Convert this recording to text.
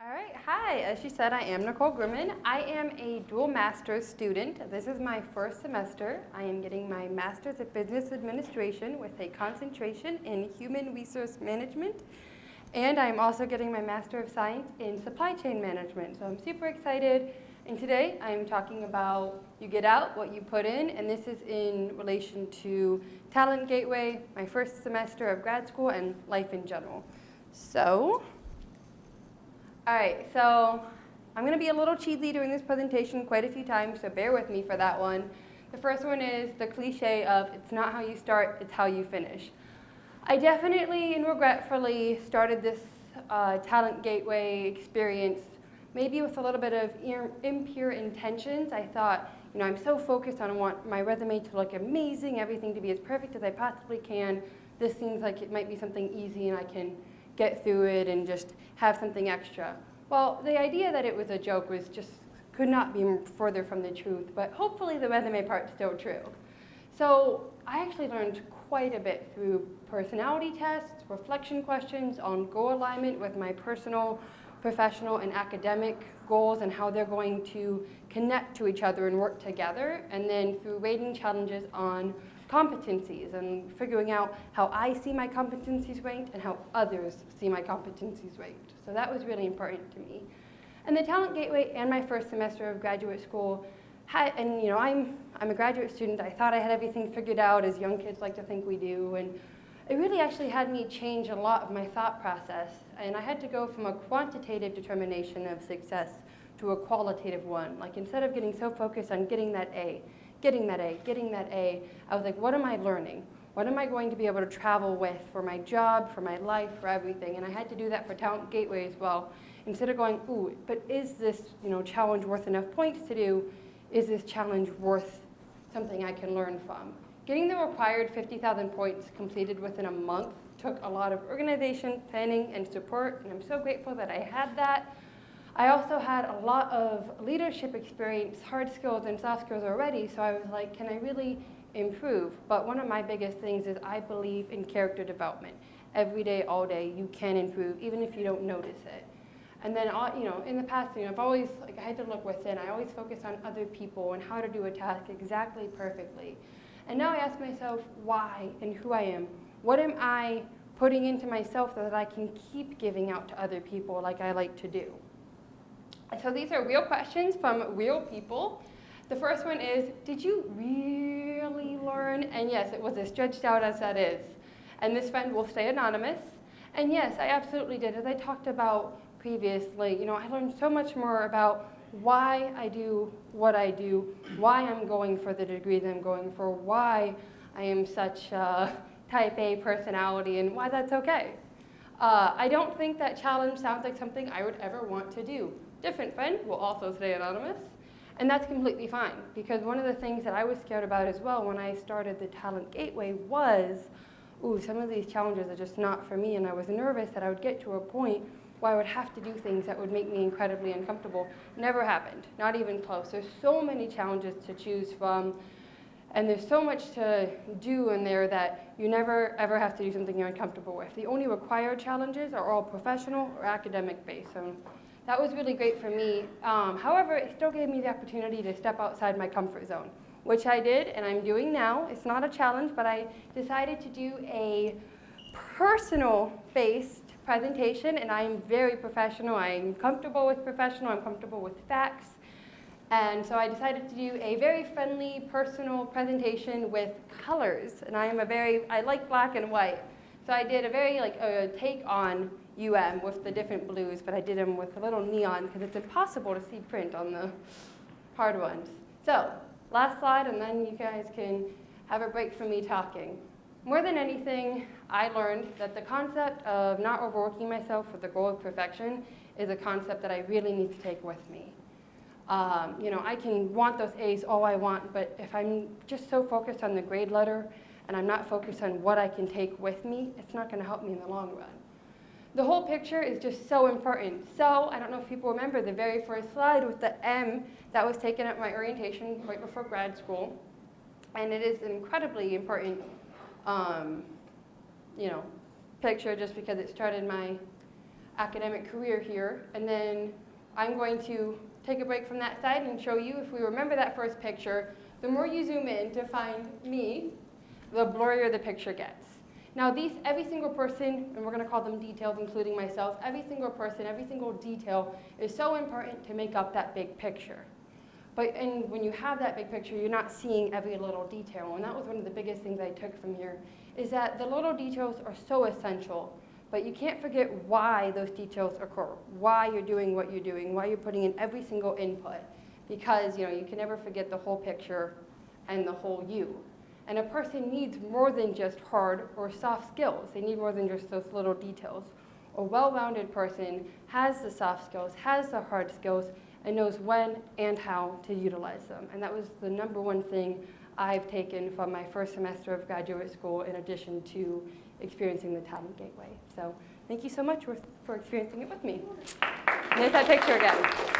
All right, hi. As she said, I am Nicole Gruman. I am a dual master's student. This is my first semester. I am getting my master's of business administration with a concentration in human resource management. And I'm also getting my master of science in supply chain management. So I'm super excited. And today I'm talking about you get out what you put in, and this is in relation to Talent Gateway, my first semester of grad school, and life in general. So, all right, so I'm going to be a little cheesy doing this presentation quite a few times, so bear with me for that one. The first one is the cliche of it's not how you start, it's how you finish. I definitely and regretfully started this Talent Gateway experience maybe with a little bit of impure intentions. I thought, I'm so focused on want my resume to look amazing, everything to be as perfect as I possibly can. This seems like it might be something easy and I can get through it and just have something extra. Well, the idea that it was a joke was just could not be further from the truth, but hopefully the resume part's still true. So I actually learned quite a bit through personality tests, reflection questions on goal alignment with my personal, professional, and academic goals and how they're going to connect to each other and work together, and then through rating challenges on competencies and figuring out how I see my competencies ranked and how others see my competencies ranked. So that was really important to me. And the Talent Gateway and my first semester of graduate school had, and I'm a graduate student. I thought I had everything figured out, as young kids like to think we do, and it really actually had me change a lot of my thought process. And I had to go from a quantitative determination of success to a qualitative one. Like instead of getting so focused on getting that A, I was like, what am I learning? What am I going to be able to travel with for my job, for my life, for everything? And I had to do that for Talent Gateway as well. Instead of going, ooh, but is this challenge worth enough points to do? Is this challenge worth something I can learn from? Getting the required 50,000 points completed within a month took a lot of organization, planning, and support, and I'm so grateful that I had that. I also had a lot of leadership experience, hard skills and soft skills already, so I was like, can I really improve? But one of my biggest things is I believe in character development. Every day, all day, you can improve, even if you don't notice it. And then, in the past, I've always, I had to look within. I always focused on other people and how to do a task exactly perfectly. And now I ask myself why and who I am. What am I putting into myself so that I can keep giving out to other people like I like to do? So these are real questions from real people. The first one is, did you really learn? And yes, it was as stretched out as that is. And this friend will stay anonymous. And yes, I absolutely did. As I talked about previously, I learned so much more about why I do what I do, why I'm going for the degrees I'm going for, why I am such a type A personality, and why that's okay. I don't think that challenge sounds like something I would ever want to do. Different friend will also stay anonymous, and that's completely fine, because one of the things that I was scared about as well when I started the Talent Gateway was, ooh, some of these challenges are just not for me, and I was nervous that I would get to a point where I would have to do things that would make me incredibly uncomfortable. Never happened, not even close. There's so many challenges to choose from, and there's so much to do in there that you never ever have to do something you're uncomfortable with. The only required challenges are all professional or academic based. So that was really great for me. However, it still gave me the opportunity to step outside my comfort zone, which I did and I'm doing now. It's not a challenge, but I decided to do a personal-based presentation, and I'm very professional. I'm comfortable with professional, I'm comfortable with facts. And so I decided to do a very friendly, personal presentation with colors. And I like black and white. So I did a very a take on UM with the different blues, but I did them with a little neon because it's impossible to see print on the hard ones. So last slide, and then you guys can have a break from me talking. More than anything, I learned that the concept of not overworking myself for the goal of perfection is a concept that I really need to take with me. I can want those A's all I want, but if I'm just so focused on the grade letter and I'm not focused on what I can take with me, it's not going to help me in the long run. The whole picture is just so important. So I don't know if people remember the very first slide with the M that was taken at my orientation right before grad school. And it is an incredibly important picture just because it started my academic career here. And then I'm going to take a break from that side and show you, if we remember that first picture, the more you zoom in to find me, the blurrier the picture gets. Now every single person, and we're going to call them details, including myself, every single person, every single detail is so important to make up that big picture. And when you have that big picture, you're not seeing every little detail. And that was one of the biggest things I took from here, is that the little details are so essential, but you can't forget why those details occur, why you're doing what you're doing, why you're putting in every single input, because you can never forget the whole picture and the whole you. And a person needs more than just hard or soft skills. They need more than just those little details. A well-rounded person has the soft skills, has the hard skills, and knows when and how to utilize them. And that was the #1 thing I've taken from my first semester of graduate school, in addition to experiencing the Talent Gateway. So thank you so much for experiencing it with me. And there's that picture again.